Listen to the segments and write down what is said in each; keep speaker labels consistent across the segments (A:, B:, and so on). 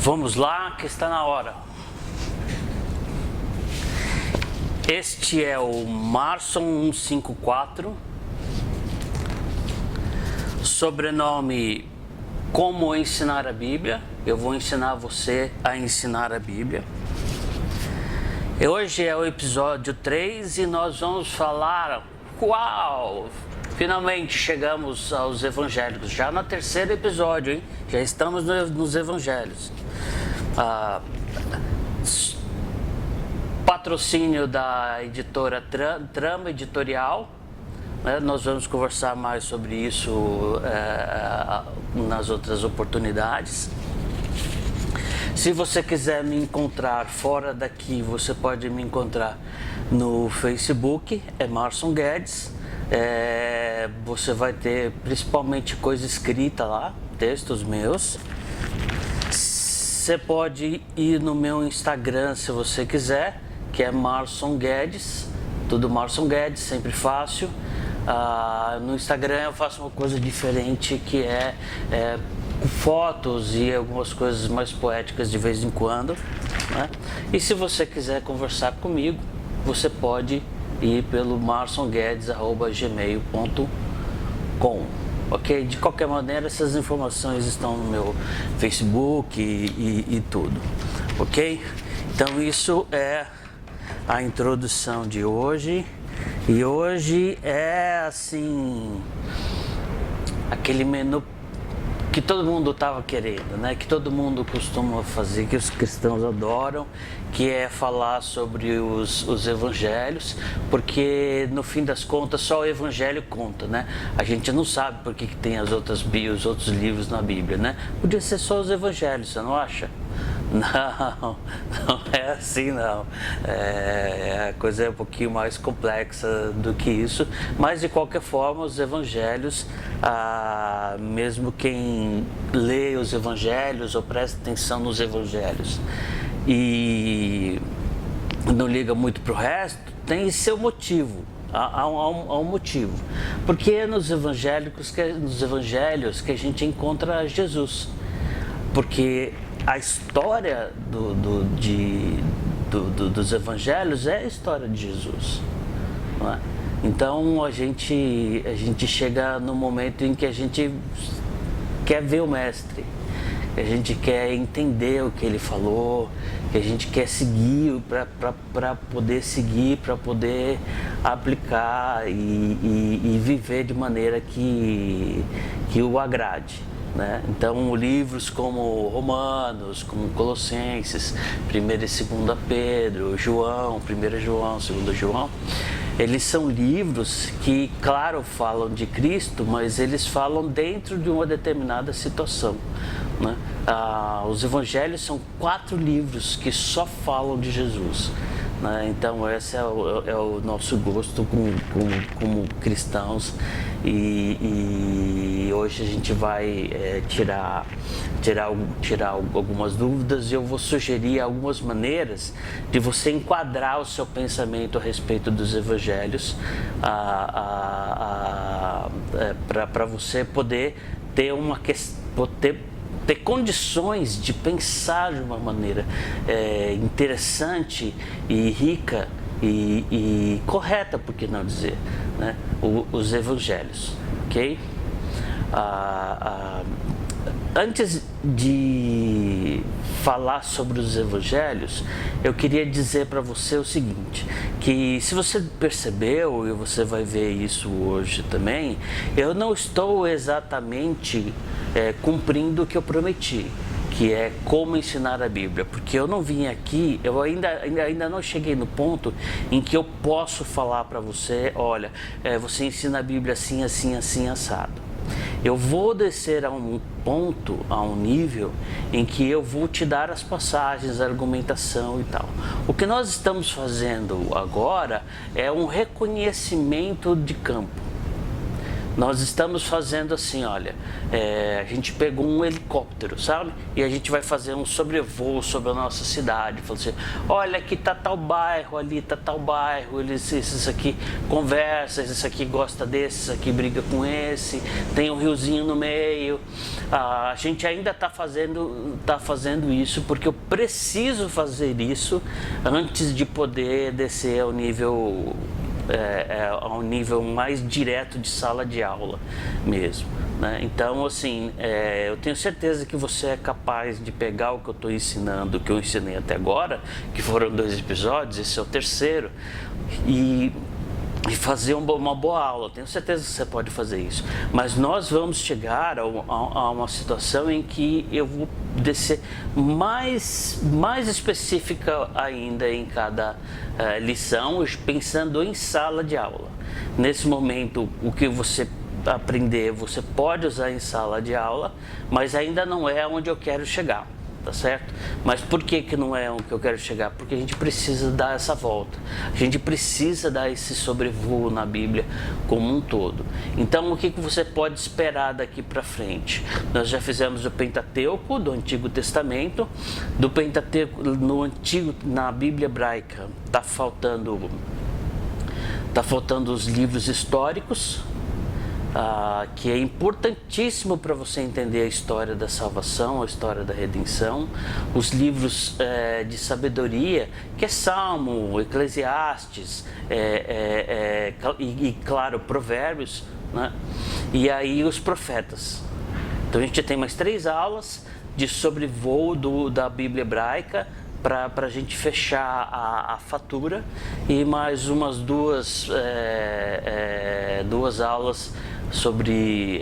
A: Vamos lá, que está na hora. Este é o Marson 154, sobrenome Como Ensinar a Bíblia. Eu vou ensinar você a ensinar a Bíblia. E hoje é o episódio 3 e nós vamos falar, uau! Finalmente chegamos aos evangélicos, já no terceiro episódio, hein? Já estamos nos evangelhos. Patrocínio da editora Trama Editorial, né? Nós vamos conversar mais sobre isso nas outras oportunidades. Se você quiser me encontrar fora daqui, você pode me encontrar no Facebook, é Marson Guedes. Você vai ter principalmente coisa escrita lá, textos meus. Você pode ir no meu Instagram se você quiser, que é Marson Guedes, tudo Marson Guedes, sempre fácil. No Instagram eu faço uma coisa diferente, que é fotos e algumas coisas mais poéticas de vez em quando, né? E se você quiser conversar comigo, você pode ir pelo marsonguedes@gmail.com, ok? De qualquer maneira, essas informações estão no meu Facebook e tudo, ok? Então isso é a introdução de hoje, e hoje é assim, aquele menu que todo mundo estava querendo, né? Que todo mundo costuma fazer, que os cristãos adoram, que é falar sobre os evangelhos, porque no fim das contas só o evangelho conta, né? A gente não sabe por que tem os outros livros na Bíblia, né? Podia ser só os evangelhos, você não acha? Não, não é assim não. A coisa é um pouquinho mais complexa do que isso, mas de qualquer forma os evangelhos, mesmo quem lê os evangelhos ou presta atenção nos evangelhos e não liga muito pro resto, tem seu motivo. Há um motivo, porque é nos evangelhos que a gente encontra Jesus, porque a história dos evangelhos é a história de Jesus, não é? Então a gente chega no momento em que a gente quer ver o mestre, que a gente quer entender o que ele falou, que a gente quer seguir para poder seguir, para poder aplicar e viver de maneira que o agrade, né? Então livros como Romanos, como Colossenses, 1ª e 2ª Pedro, João, 1 João, 2 João, eles são livros que, claro, falam de Cristo, mas eles falam dentro de uma determinada situação, né? Os evangelhos são 4 livros que só falam de Jesus, né? Então esse é o nosso gosto como cristãos, e hoje a gente vai tirar algumas dúvidas, e eu vou sugerir algumas maneiras de você enquadrar o seu pensamento a respeito dos evangelhos, para você poder ter ter condições de pensar de uma maneira interessante e rica e correta, por que não dizer, né? Os evangelhos, ok? Antes de falar sobre os evangelhos, eu queria dizer para você o seguinte, que se você percebeu, e você vai ver isso hoje também, eu não estou exatamente cumprindo o que eu prometi, que é como ensinar a Bíblia, porque eu não vim aqui, eu ainda não cheguei no ponto em que eu posso falar para você, olha, você ensina a Bíblia assim, assim, assim, assado. Eu vou descer a um ponto, a um nível em que eu vou te dar as passagens, a argumentação e tal. O que nós estamos fazendo agora é um reconhecimento de campo. Nós estamos fazendo assim, olha, a gente pegou um helicóptero, sabe? E a gente vai fazer um sobrevoo sobre a nossa cidade. Falando assim, olha, aqui tá tal bairro, ali tá tal bairro, esses aqui conversam, esse aqui gosta desse, esse aqui briga com esse, tem um riozinho no meio. A gente ainda tá fazendo isso porque eu preciso fazer isso antes de poder descer ao nível mais direto de sala de aula mesmo, né? Então, assim, eu tenho certeza que você é capaz de pegar o que eu estou ensinando, o que eu ensinei até agora, que foram 2 episódios, esse é o terceiro, e fazer uma boa aula. Tenho certeza que você pode fazer isso, mas nós vamos chegar a uma situação em que eu vou descer mais específica ainda em cada lição, pensando em sala de aula. Nesse momento, o que você aprender, você pode usar em sala de aula, mas ainda não é onde eu quero chegar. Tá certo? Mas por que não é onde eu quero chegar? Porque a gente precisa dar essa volta. A gente precisa dar esse sobrevoo na Bíblia como um todo. Então, o que você pode esperar daqui para frente? Nós já fizemos o Pentateuco do Antigo Testamento. Do Pentateuco na Bíblia hebraica tá faltando os livros históricos. Que é importantíssimo para você entender a história da salvação, a história da redenção, os livros de sabedoria, que é Salmo, Eclesiastes, e claro, Provérbios, né? E aí os profetas. Então a gente tem mais 3 aulas de sobrevoo da Bíblia hebraica, para a gente fechar a fatura, e mais umas duas aulas sobre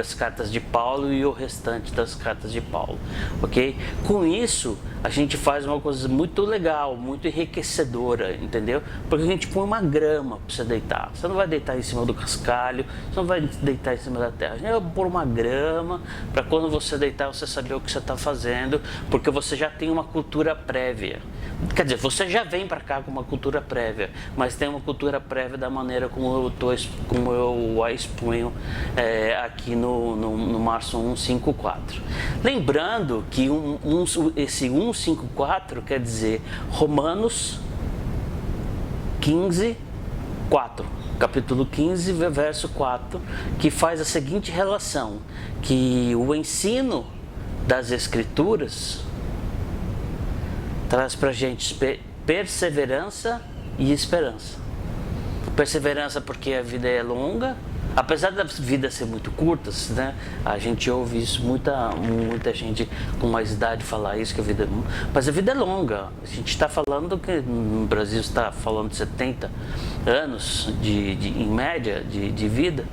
A: as cartas de Paulo e o restante das cartas de Paulo, ok? Com isso, a gente faz uma coisa muito legal, muito enriquecedora, entendeu? Porque a gente põe uma grama para você deitar. Você não vai deitar em cima do cascalho, você não vai deitar em cima da terra. A gente vai pôr uma grama para quando você deitar, você saber o que você está fazendo, porque você já tem uma cultura prévia. Quer dizer, você já vem para cá com uma cultura prévia, mas tem uma cultura prévia da maneira como eu a exponho aqui no Março 154. Lembrando que esse 154 quer dizer Romanos 15, 4. Capítulo 15, verso 4, que faz a seguinte relação, que o ensino das Escrituras traz para a gente perseverança e esperança. Perseverança porque a vida é longa, apesar da vida ser muito curta, né? A gente ouve isso, muita gente com mais idade falar isso, que a vida é, mas a vida é longa. A gente está falando que no Brasil está falando de 70 anos em média de vida.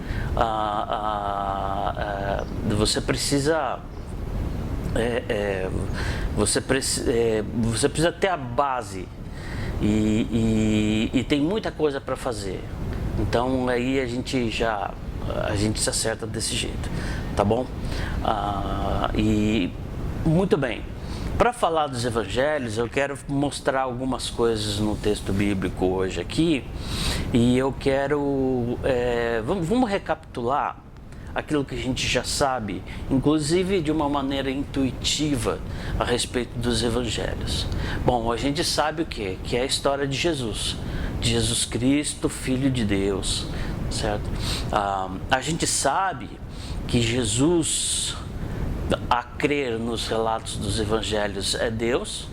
A: Você precisa você precisa ter a base e tem muita coisa para fazer. Então aí a gente se acerta desse jeito, tá bom? E muito bem. Para falar dos evangelhos, eu quero mostrar algumas coisas no texto bíblico hoje aqui, e eu quero vamos recapitular aquilo que a gente já sabe, inclusive de uma maneira intuitiva a respeito dos evangelhos. Bom, a gente sabe o quê? Que é a história de Jesus Cristo, Filho de Deus, certo? A gente sabe que Jesus, a crer nos relatos dos evangelhos, é Deus,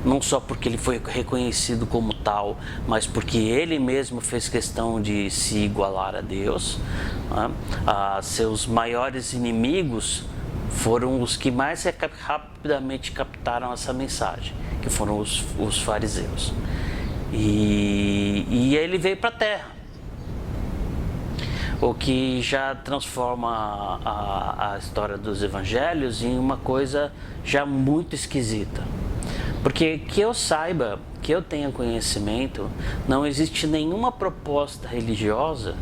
A: não só porque ele foi reconhecido como tal, mas porque ele mesmo fez questão de se igualar a Deus, né? Seus maiores inimigos foram os que mais rapidamente captaram essa mensagem, que foram os fariseus. E ele veio para a Terra, o que já transforma a história dos evangelhos em uma coisa já muito esquisita. Porque que eu saiba, que eu tenha conhecimento, não existe nenhuma proposta religiosa,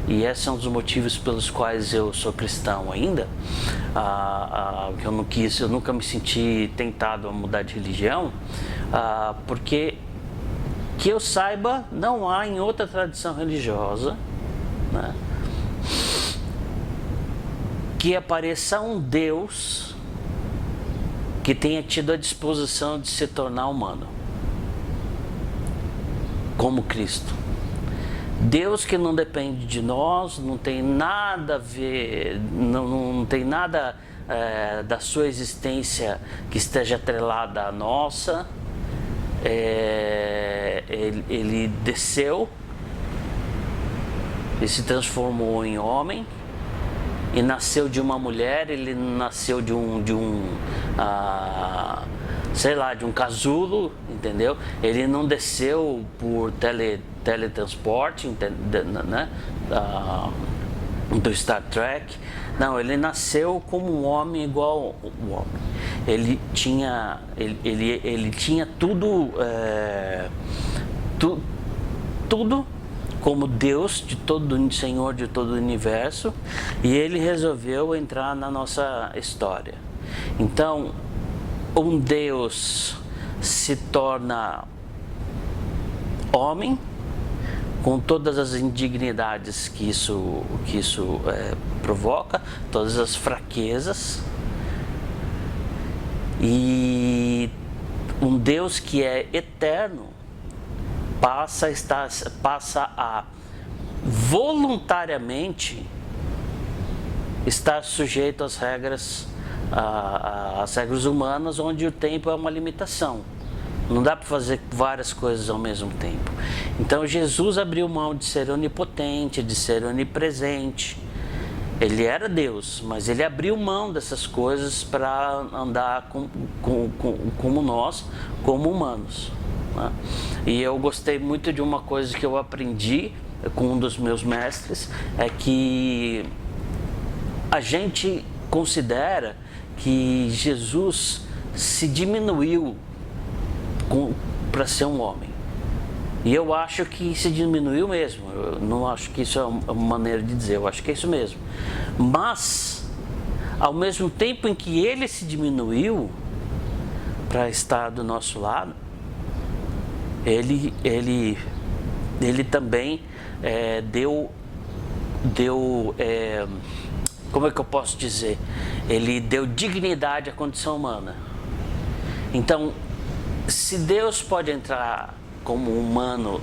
A: e esse é um dos motivos pelos quais eu sou cristão ainda, que eu nunca me senti tentado a mudar de religião, porque que eu saiba, não há em outra tradição religiosa, né, que apareça um Deus que tenha tido a disposição de se tornar humano, como Cristo. Deus que não depende de nós, não tem nada a ver, não tem nada da sua existência que esteja atrelada à nossa. Ele desceu e se transformou em homem e nasceu de uma mulher. Ele nasceu de um casulo, entendeu? Ele não desceu por teletransporte, né? Do Star Trek. Não, ele nasceu como um homem igual um homem. Ele tinha tudo, tudo como Deus, Senhor de todo o universo, e ele resolveu entrar na nossa história. Então, um Deus se torna homem, com todas as indignidades que isso provoca, todas as fraquezas, e um Deus que é eterno passa a voluntariamente estar sujeito às regras humanas, onde o tempo é uma limitação. Não dá para fazer várias coisas ao mesmo tempo. Então Jesus abriu mão de ser onipotente, de ser onipresente. Ele era Deus, mas ele abriu mão dessas coisas para andar como nós, como humanos, né? E eu gostei muito de uma coisa que eu aprendi com um dos meus mestres, é que a gente considera que Jesus se diminuiu para ser um homem. E eu acho que se diminuiu mesmo. Eu não acho que isso é uma maneira de dizer, eu acho que é isso mesmo. Mas, ao mesmo tempo em que ele se diminuiu para estar do nosso lado, ele também deu como é que eu posso dizer? Ele deu dignidade à condição humana. Então, se Deus pode entrar como humano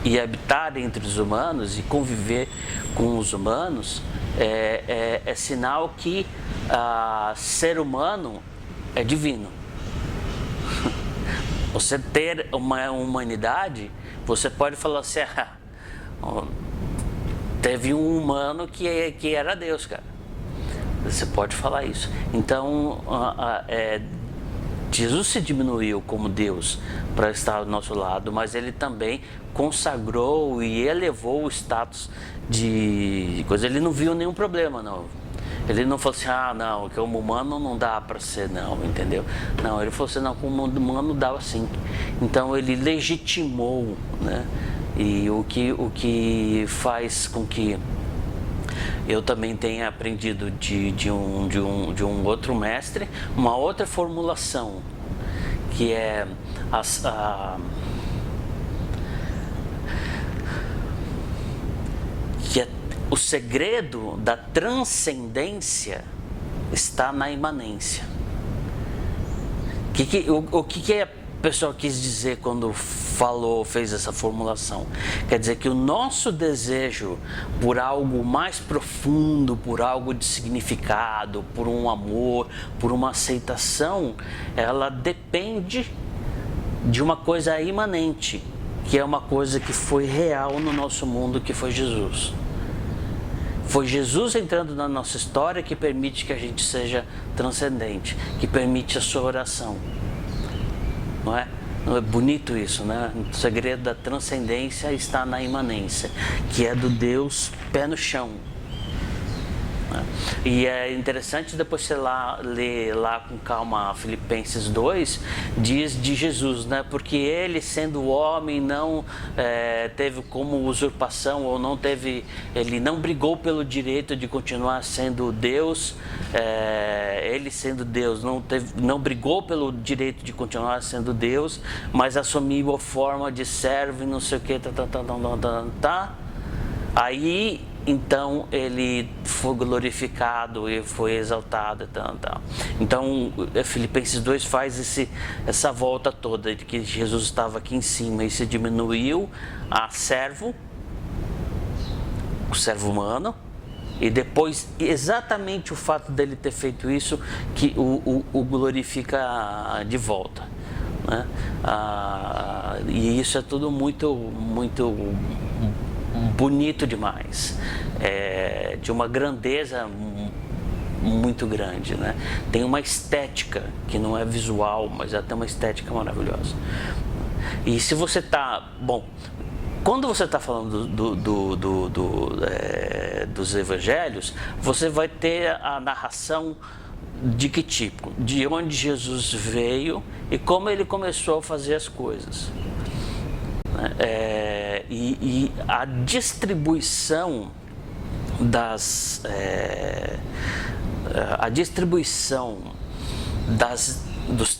A: e habitar entre os humanos e conviver com os humanos, é sinal que ser humano é divino. Você ter uma humanidade, você pode falar assim, teve um humano que era Deus, cara. Você pode falar isso. Então, Jesus se diminuiu como Deus para estar ao nosso lado, mas ele também consagrou e elevou o status de coisa. Ele não viu nenhum problema, não. Ele não falou assim, não, que como humano não dá para ser, não, entendeu? Não, ele falou assim, não, como humano dá sim. Então ele legitimou, né? E o que faz com que eu também tenha aprendido de um outro mestre, uma outra formulação, que é o segredo da transcendência está na imanência. O que a pessoa quis dizer quando fez essa formulação? Quer dizer que o nosso desejo por algo mais profundo, por algo de significado, por um amor, por uma aceitação, ela depende de uma coisa imanente, que é uma coisa que foi real no nosso mundo, que foi Jesus. Foi Jesus entrando na nossa história que permite que a gente seja transcendente, que permite a sua oração. Não é? Não é bonito isso, né? O segredo da transcendência está na imanência, que é do Deus pé no chão. E é interessante depois você ler lá com calma Filipenses 2, diz de Jesus, né? Porque ele, sendo homem, não teve como usurpação, ou não teve, ele não brigou pelo direito de continuar sendo Deus, ele sendo Deus, não brigou pelo direito de continuar sendo Deus, mas assumiu a forma de servo e não sei o que, Aí então ele foi glorificado e foi exaltado. Então, Filipenses 2 faz essa volta toda de que Jesus estava aqui em cima e se diminuiu a servo, o servo humano, e depois exatamente o fato dele ter feito isso que o glorifica de volta, né? E isso é tudo muito bonito demais, de uma grandeza muito grande, né? Tem uma estética que não é visual, mas até uma estética maravilhosa. E se você está... Bom, quando você está falando dos evangelhos, você vai ter a narração de que tipo? De onde Jesus veio e como ele começou a fazer as coisas. E a distribuição dos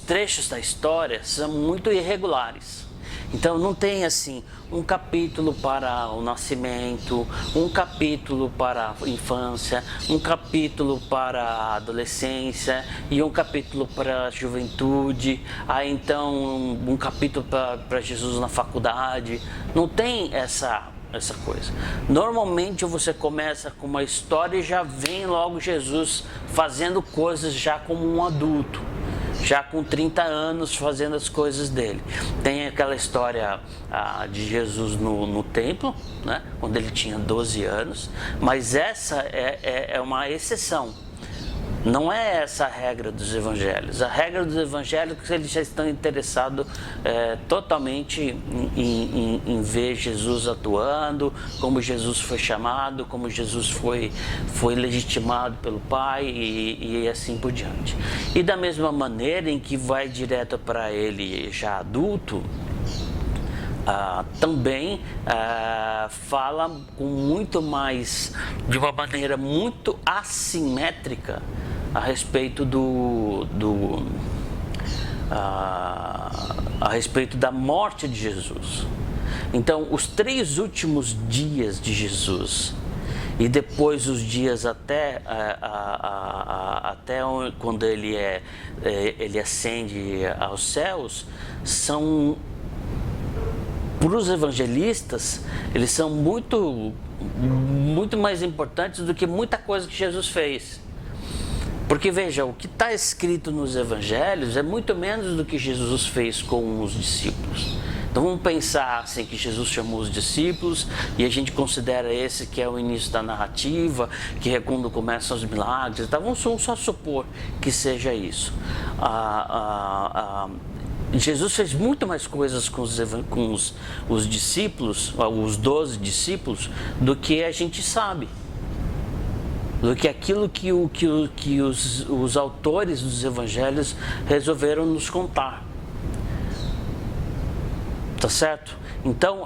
A: trechos da história são muito irregulares. Então não tem assim um capítulo para o nascimento, um capítulo para a infância, um capítulo para a adolescência e um capítulo para a juventude, aí então um capítulo para Jesus na faculdade. Não tem essa coisa. Normalmente você começa com uma história e já vem logo Jesus fazendo coisas já como um adulto, já com 30 anos fazendo as coisas dele. Tem aquela história de Jesus no templo, né, quando ele tinha 12 anos, mas essa é uma exceção. Não é essa a regra dos evangelhos. A regra dos evangelhos é que eles já estão interessados totalmente em ver Jesus atuando, como Jesus foi chamado, como Jesus foi legitimado pelo Pai e assim por diante. E da mesma maneira em que vai direto para ele já adulto, também fala com muito mais, de uma maneira muito assimétrica, a respeito a respeito da morte de Jesus. Então, os 3 últimos dias de Jesus e depois os dias até quando ele ascende aos céus, são, para os evangelistas, eles são muito mais importantes do que muita coisa que Jesus fez. Porque veja, o que está escrito nos evangelhos é muito menos do que Jesus fez com os discípulos. Então vamos pensar assim, que Jesus chamou os discípulos e a gente considera esse que é o início da narrativa, que é quando começam os milagres. Então vamos só supor que seja isso. Jesus fez muito mais coisas com os discípulos, os 12 discípulos, do que a gente sabe. Do que aquilo que os autores dos evangelhos resolveram nos contar. Tá certo? Então,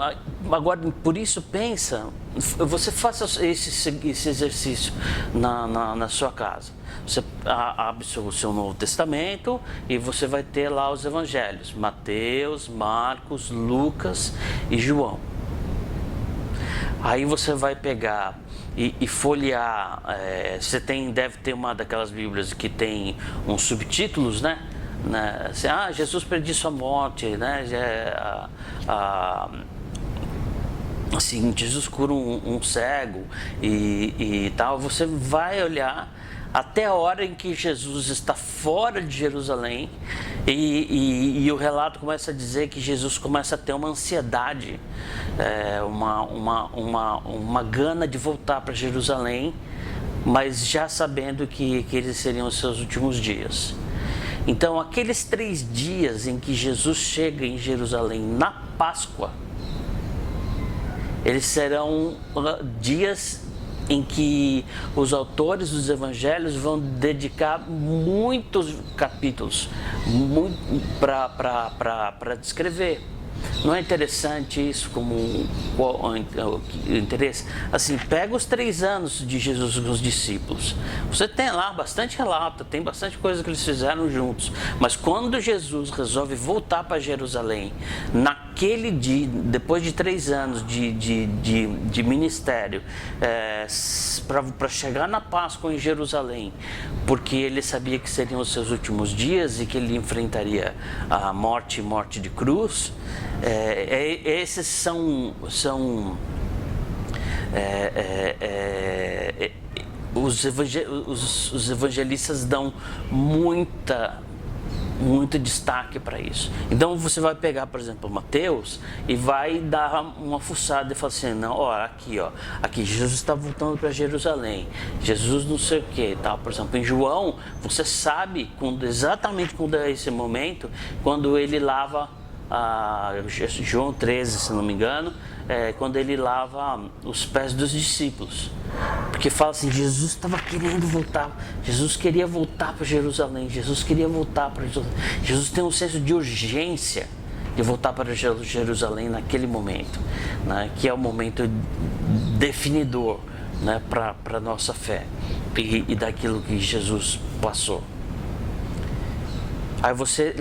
A: agora, por isso, pensa, você faça esse exercício na sua casa. Você abre o seu Novo Testamento e você vai ter lá os evangelhos: Mateus, Marcos, Lucas e João. Aí você vai pegar e folhear. Você deve ter uma daquelas bíblias que tem uns subtítulos, né? Assim, Jesus prediz sua morte, né? Assim, Jesus cura um cego e tal. Você vai olhar até a hora em que Jesus está fora de Jerusalém e o relato começa a dizer que Jesus começa a ter uma ansiedade, uma gana de voltar para Jerusalém, mas já sabendo que eles seriam os seus últimos dias. Então, aqueles 3 dias em que Jesus chega em Jerusalém na Páscoa, eles serão dias em que os autores dos evangelhos vão dedicar muitos capítulos para descrever. Não é interessante isso como interesse? Assim, pega os 3 anos de Jesus com os discípulos. Você tem lá bastante relato, tem bastante coisa que eles fizeram juntos. Mas quando Jesus resolve voltar para Jerusalém, naquele naquele dia, depois de 3 anos de ministério, para chegar na Páscoa em Jerusalém, porque ele sabia que seriam os seus últimos dias e que ele enfrentaria a morte de cruz, esses são os evangelistas dão muito destaque para isso. Então você vai pegar, por exemplo, Mateus e vai dar uma fuçada e falar assim, não, aqui Jesus está voltando para Jerusalém, Jesus não sei o que, tal. Por exemplo, em João, você sabe exatamente quando é esse momento, quando ele lava, João 13, se não me engano, quando ele lava os pés dos discípulos, porque fala assim, Jesus estava querendo voltar, Jesus queria voltar para Jerusalém, Jesus queria voltar para Jerusalém, Jesus tem um senso de urgência de voltar para Jerusalém naquele momento, né, que é o momento definidor, né, para a nossa fé e daquilo que Jesus passou. Aí você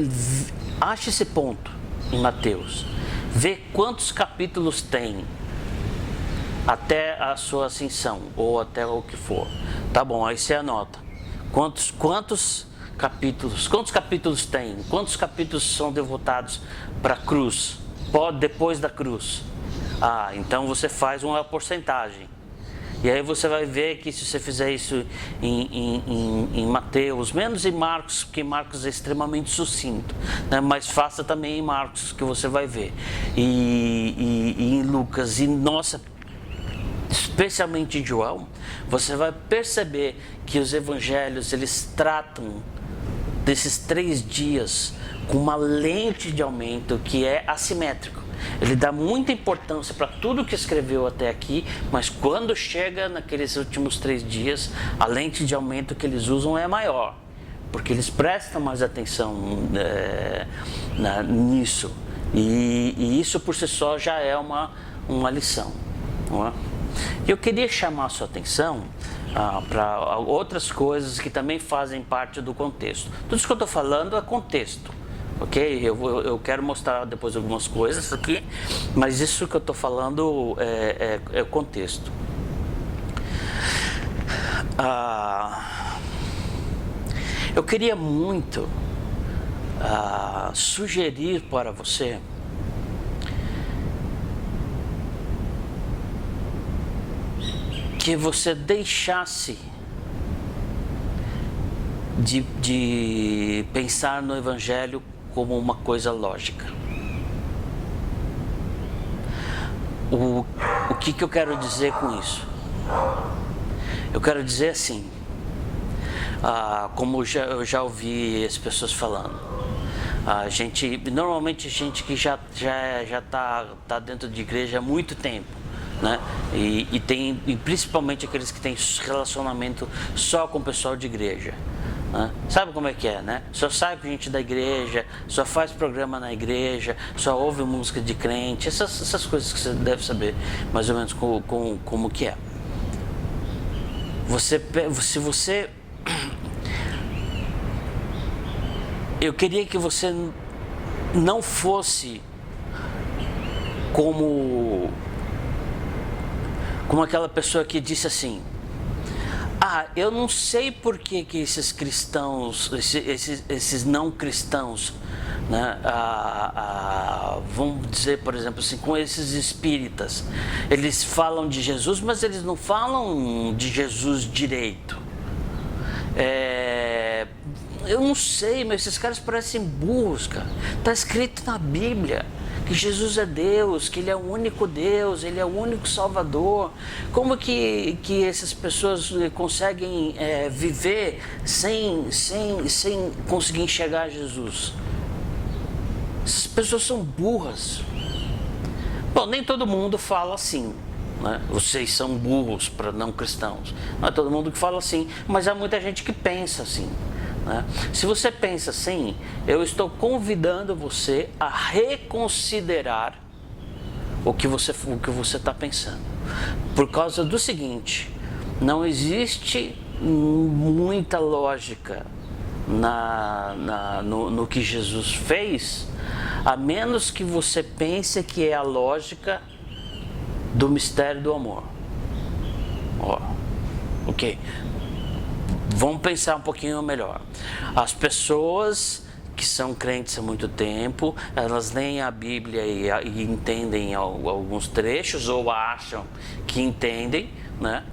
A: acha esse ponto em Mateus, vê quantos capítulos tem até a sua ascensão, ou até o que for. Tá bom, aí você anota. Quantos capítulos tem? Quantos capítulos são devotados para a cruz? Depois da cruz? Então você faz uma porcentagem. E aí você vai ver que se você fizer isso em Mateus, menos em Marcos, porque Marcos é extremamente sucinto, né? Mas faça também em Marcos, que você vai ver. E em Lucas, especialmente em João, você vai perceber que os evangelhos, eles tratam desses 3 dias com uma lente de aumento que é assimétrico. Ele dá muita importância para tudo que escreveu até aqui, mas quando chega naqueles últimos 3 dias, a lente de aumento que eles usam é maior, porque eles prestam mais atenção nisso. E isso por si só já é uma lição, não é? Eu queria chamar a sua atenção para outras coisas que também fazem parte do contexto. Tudo isso que eu estou falando é contexto, ok? Eu quero mostrar depois algumas coisas aqui, mas isso que eu estou falando é contexto. Eu queria muito sugerir para você que você deixasse de pensar no Evangelho como uma coisa lógica. O que eu quero dizer com isso? Eu quero dizer assim, como eu já ouvi as pessoas falando, normalmente gente que já tá dentro de igreja há muito tempo, né? E principalmente aqueles que têm relacionamento só com o pessoal de igreja, né? Sabe como é que é, né? Só sai com gente da igreja, só faz programa na igreja, só ouve música de crente, essas coisas que você deve saber mais ou menos como que é. Se você eu queria que você não fosse como aquela pessoa que disse assim, eu não sei por que esses cristãos, esses não cristãos, né, vamos dizer, por exemplo assim, com esses espíritas, eles falam de Jesus, mas eles não falam de Jesus direito. Eu não sei, mas esses caras parecem burros, cara. Está escrito na Bíblia que Jesus é Deus, que Ele é o único Deus, Ele é o único Salvador. Como que essas pessoas conseguem viver sem conseguir enxergar Jesus? Essas pessoas são burras. Bom, nem todo mundo fala assim, né? Vocês são burros para não cristãos. Não é todo mundo que fala assim, mas há muita gente que pensa assim. Se você pensa assim, eu estou convidando você a reconsiderar o que você está pensando. Por causa do seguinte, não existe muita lógica no que Jesus fez, a menos que você pense que é a lógica do mistério do amor. Ó, ok. Vamos pensar um pouquinho melhor. As pessoas que são crentes há muito tempo, elas leem a Bíblia e entendem alguns trechos, ou acham que entendem, né?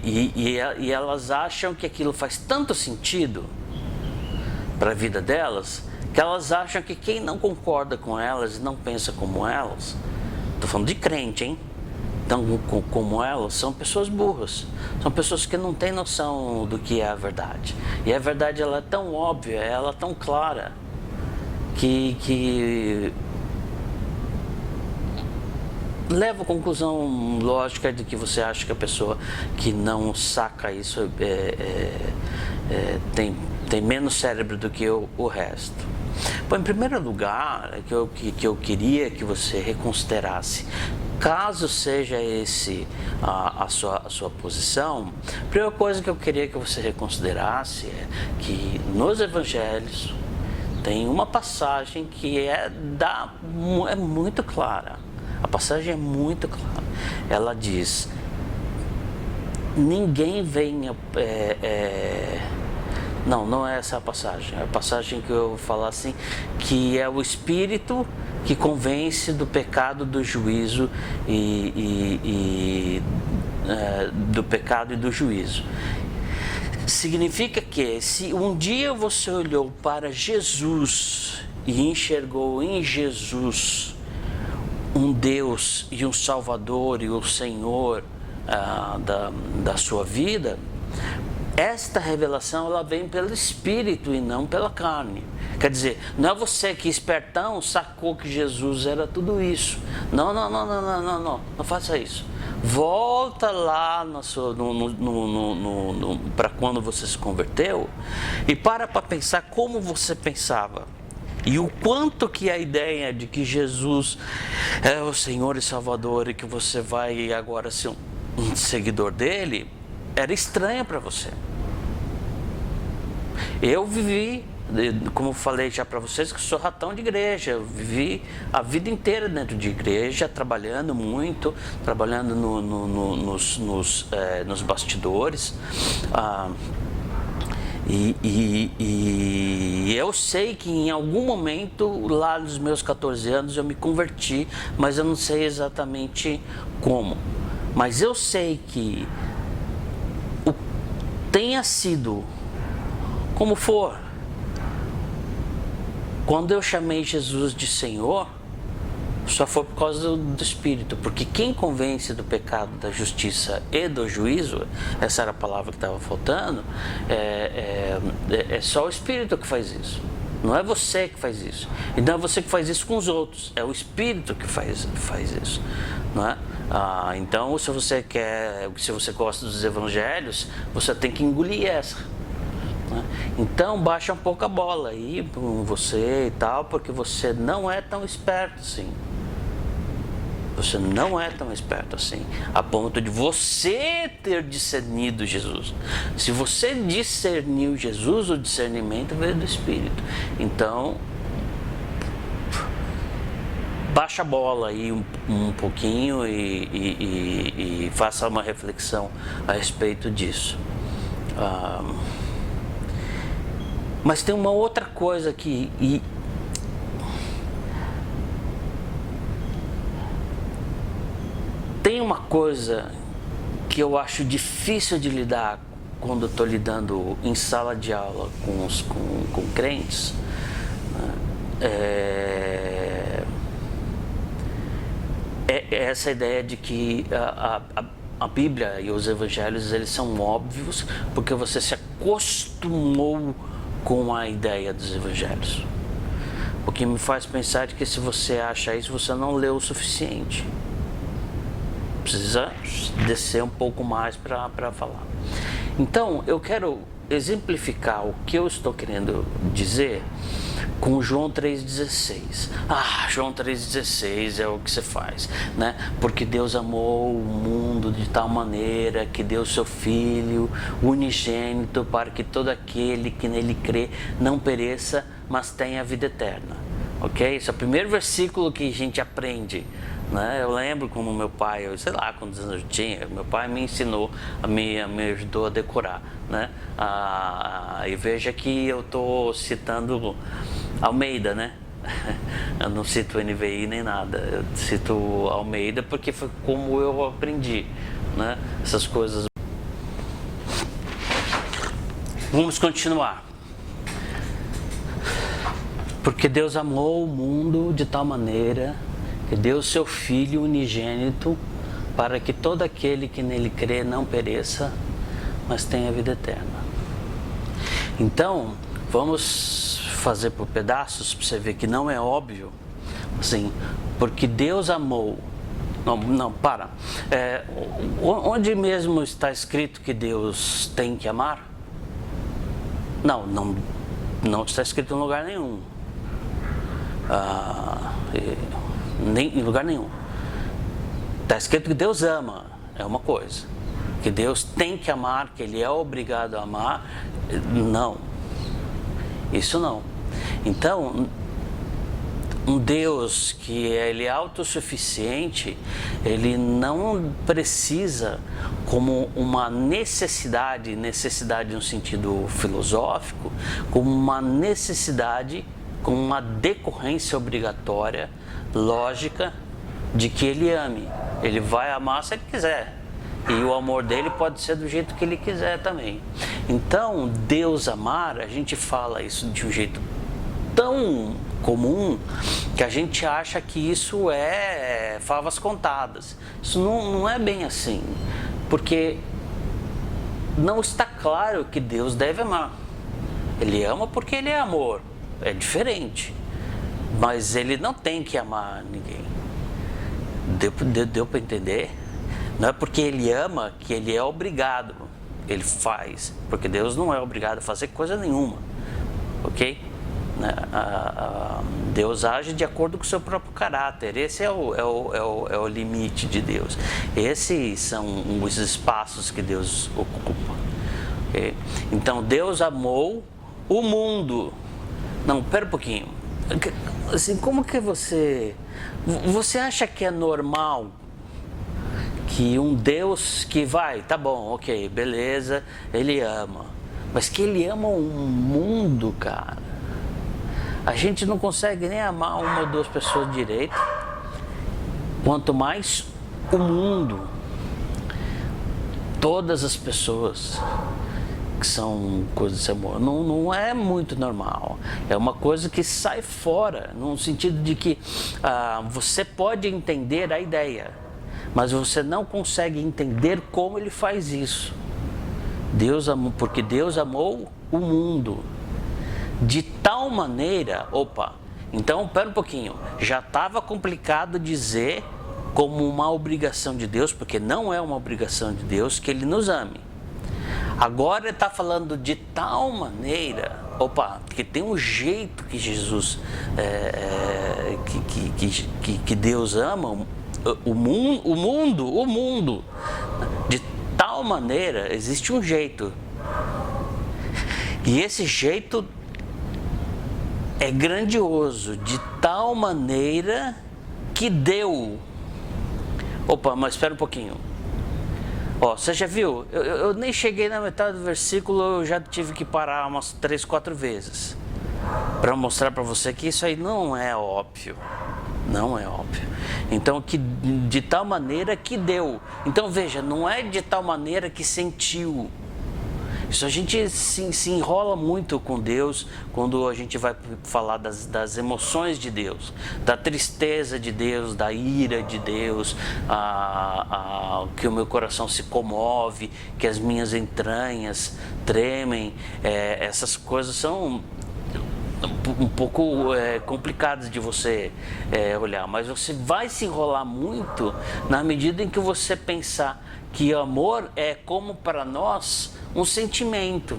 A: E elas acham que aquilo faz tanto sentido para a vida delas, que elas acham que quem não concorda com elas e não pensa como elas, estou falando de crente, hein? Então, como elas, são pessoas burras, são pessoas que não têm noção do que é a verdade. E a verdade, ela é tão óbvia, ela é tão clara, que leva a conclusão lógica de que você acha que a pessoa que não saca isso tem menos cérebro do que o resto. Bom, em primeiro lugar, que eu queria que você reconsiderasse, caso seja esse a sua posição, a primeira coisa que eu queria que você reconsiderasse é que nos evangelhos tem uma passagem que é muito clara. A passagem é muito clara. Ela diz: ninguém venha... Não é essa a passagem. É a passagem que eu vou falar assim, que é o Espírito que convence do pecado, do juízo do pecado e do juízo. Significa que se um dia você olhou para Jesus e enxergou em Jesus um Deus e um Salvador e o Senhor da sua vida, esta revelação ela vem pelo Espírito e não pela carne. Quer dizer, não é você que não sacou que Jesus era tudo isso. Não faça isso. Volta lá para quando você se converteu e para pensar como você pensava. E o quanto que a ideia de que Jesus é o Senhor e Salvador e que você vai agora ser um seguidor dele era estranha para você. Eu vivi, como eu falei já para vocês, que sou ratão de igreja. Eu vivi a vida inteira dentro de igreja, trabalhando muito, trabalhando nos bastidores. E eu sei que em algum momento, lá nos meus 14 anos, eu me converti, mas eu não sei exatamente como. Mas eu sei que tenha sido como for, quando eu chamei Jesus de Senhor, só foi por causa do Espírito, porque quem convence do pecado, da justiça e do juízo, essa era a palavra que estava faltando, é só o Espírito que faz isso. Não é você que faz isso. E não é você que faz isso com os outros, é o Espírito que faz isso. Não é? Então, se você gosta dos evangelhos, você tem que engolir essa. Então baixa um pouco a bola aí com você e tal, porque você não é tão esperto assim. Você não é tão esperto assim, a ponto de você ter discernido Jesus. Se você discerniu Jesus, o discernimento veio do Espírito. Então, baixa a bola aí um pouquinho e faça uma reflexão a respeito disso. Mas tem uma outra coisa que tem uma coisa que eu acho difícil de lidar quando eu estou lidando em sala de aula com crentes, é essa ideia de que a Bíblia e os Evangelhos eles são óbvios porque você se acostumou com a ideia dos Evangelhos. O que me faz pensar que se você acha isso, você não leu o suficiente. Precisa descer um pouco mais para falar. Então, eu quero exemplificar o que eu estou querendo dizer com João 3,16. João 3,16 é o que você faz, né? Porque Deus amou o mundo de tal maneira que deu seu Filho unigênito para que todo aquele que nele crê não pereça, mas tenha a vida eterna. Ok? Esse é o primeiro versículo que a gente aprende, né? Eu lembro como meu pai, sei lá quantos anos eu tinha, meu pai me ensinou, me ajudou a decorar, né? E veja que eu estou citando Almeida, né? Eu não cito NVI nem nada, eu cito Almeida porque foi como eu aprendi, né? Essas coisas. Vamos continuar. Porque Deus amou o mundo de tal maneira que deu seu Filho unigênito para que todo aquele que nele crê não pereça, mas tenha vida eterna. Então, vamos fazer por pedaços para você ver que não é óbvio, assim, porque Deus amou. Para. Onde mesmo está escrito que Deus tem que amar? Não está escrito em lugar nenhum. Nem em lugar nenhum. Está escrito que Deus ama, é uma coisa. Que Deus tem que amar, que Ele é obrigado a amar, não. Isso não. Então, um Deus que Ele é autossuficiente, Ele não precisa como uma necessidade no sentido filosófico, como uma necessidade, como uma decorrência obrigatória, lógica, de que Ele ame. Ele vai amar se Ele quiser. E o amor dele pode ser do jeito que Ele quiser também. Então, Deus amar, a gente fala isso de um jeito tão comum que a gente acha que isso é favas contadas. Isso não é bem assim. Porque não está claro que Deus deve amar. Ele ama porque Ele é amor. É diferente. Mas Ele não tem que amar ninguém. Deu para entender? Não é porque Ele ama que Ele é obrigado. Ele faz. Porque Deus não é obrigado a fazer coisa nenhuma. Ok? Deus age de acordo com o seu próprio caráter. Esse é o limite de Deus. Esses são os espaços que Deus ocupa. Okay? Então Deus amou o mundo. Não, pera um pouquinho. Assim, como que você acha que é normal que um Deus que vai, tá bom, ok, beleza, Ele ama, mas que Ele ama o mundo, cara? A gente não consegue nem amar uma ou duas pessoas direito, quanto mais o mundo, todas as pessoas que são coisas de amor. Não é muito normal, é uma coisa que sai fora, no sentido de que você pode entender a ideia, mas você não consegue entender como Ele faz isso. Deus amou, porque Deus amou o mundo de tal maneira, então pera um pouquinho, já estava complicado dizer como uma obrigação de Deus, porque não é uma obrigação de Deus que Ele nos ame. Agora Ele está falando de tal maneira, que tem um jeito que Jesus, que Deus ama o mundo, de tal maneira, existe um jeito. E esse jeito é grandioso, de tal maneira que deu. Mas espera um pouquinho. Você já viu? Eu nem cheguei na metade do versículo, eu já tive que parar umas 3, 4 vezes para mostrar para você que isso aí não é óbvio. Não é óbvio. Então, que de tal maneira que deu. Então, veja, não é de tal maneira que sentiu. Isso a gente se enrola muito com Deus quando a gente vai falar das emoções de Deus, da tristeza de Deus, da ira de Deus, que o meu coração se comove, que as minhas entranhas tremem. Essas coisas são um pouco complicadas de você olhar, mas você vai se enrolar muito na medida em que você pensar que amor é como para nós um sentimento.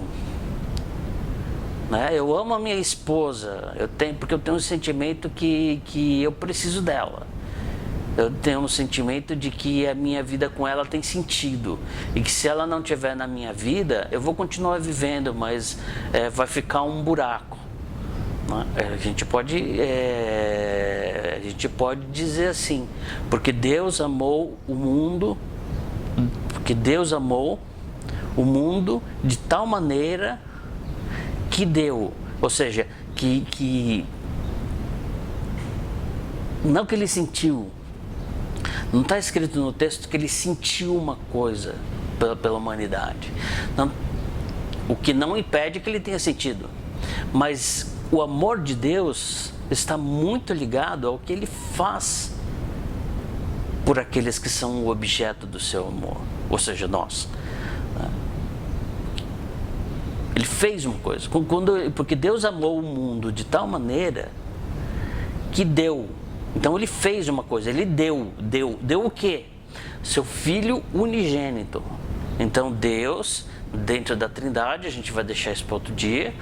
A: né? Eu amo a minha esposa, porque eu tenho um sentimento que eu preciso dela. Eu tenho um sentimento de que a minha vida com ela tem sentido. E que se ela não estiver na minha vida, eu vou continuar vivendo, mas vai ficar um buraco. Né? A gente pode dizer assim, porque Deus amou o mundo, de tal maneira que deu, ou seja, não que ele sentiu, não está escrito no texto que ele sentiu uma coisa pela humanidade, não, o que não impede que ele tenha sentido, mas o amor de Deus está muito ligado ao que ele faz por aqueles que são o objeto do seu amor, ou seja, nós. Ele fez uma coisa, porque Deus amou o mundo de tal maneira que deu. Então ele fez uma coisa, ele deu o quê? Seu Filho unigênito. Então Deus, dentro da Trindade, a gente vai deixar isso para outro dia,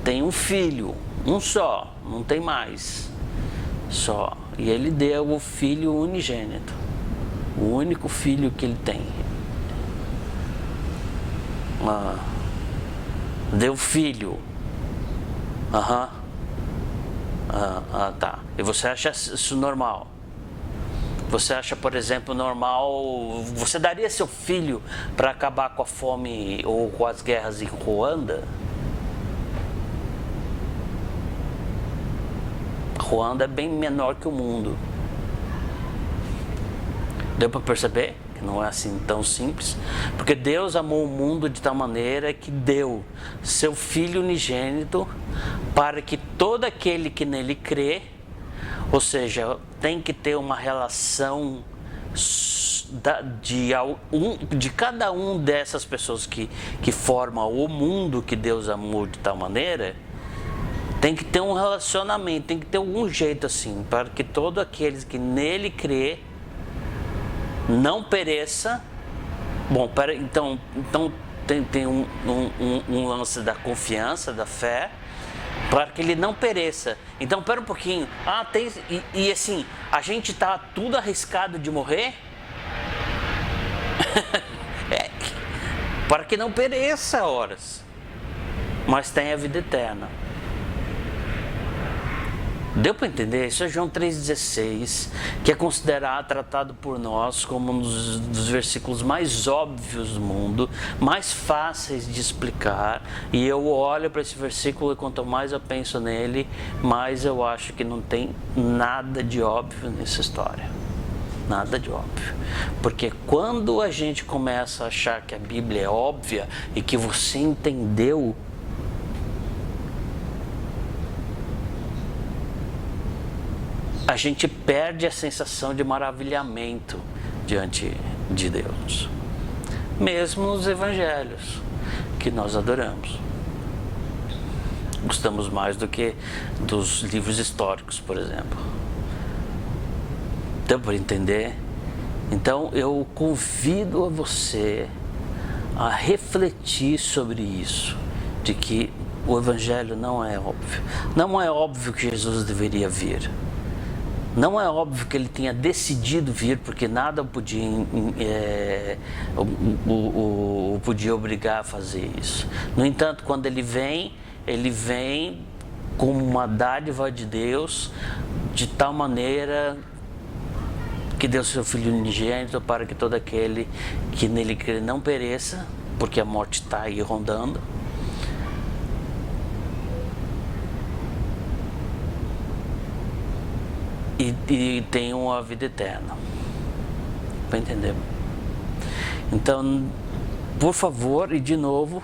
A: tem um Filho, um só, não tem mais, só. E ele deu o Filho unigênito, o único Filho que ele tem. Deu filho. Tá. E você acha isso normal? Você acha, por exemplo, normal... Você daria seu filho para acabar com a fome ou com as guerras em Ruanda? Ruanda é bem menor que o mundo. Deu para perceber? Não é assim tão simples, porque Deus amou o mundo de tal maneira que deu seu Filho unigênito para que todo aquele que nele crê, ou seja, tem que ter uma relação de cada um dessas pessoas que formam o mundo que Deus amou de tal maneira, tem que ter um relacionamento, tem que ter algum jeito assim, para que todo aquele que nele crê não pereça. Bom, então tem um lance da confiança, da fé, para que ele não pereça. Então, pera um pouquinho. E assim, a gente tá tudo arriscado de morrer? Para que não pereça, horas. Mas tem a vida eterna. Deu para entender? Isso é João 3,16, que é considerado, tratado por nós como um dos versículos mais óbvios do mundo, mais fáceis de explicar. E eu olho para esse versículo e quanto mais eu penso nele, mais eu acho que não tem nada de óbvio nessa história. Nada de óbvio. Porque quando a gente começa a achar que a Bíblia é óbvia e que você entendeu, a gente perde a sensação de maravilhamento diante de Deus. Mesmo nos evangelhos que nós adoramos. Gostamos mais do que dos livros históricos, por exemplo. Deu para entender? Então eu convido a você a refletir sobre isso, de que o evangelho não é óbvio. Não é óbvio que Jesus deveria vir. Não é óbvio que ele tenha decidido vir, porque nada o podia obrigar a fazer isso. No entanto, quando ele vem como uma dádiva de Deus, de tal maneira que deu seu Filho unigênito para que todo aquele que nele crê não pereça, porque a morte está aí rondando, e tenham a vida eterna. Para entender? Então, por favor, e de novo,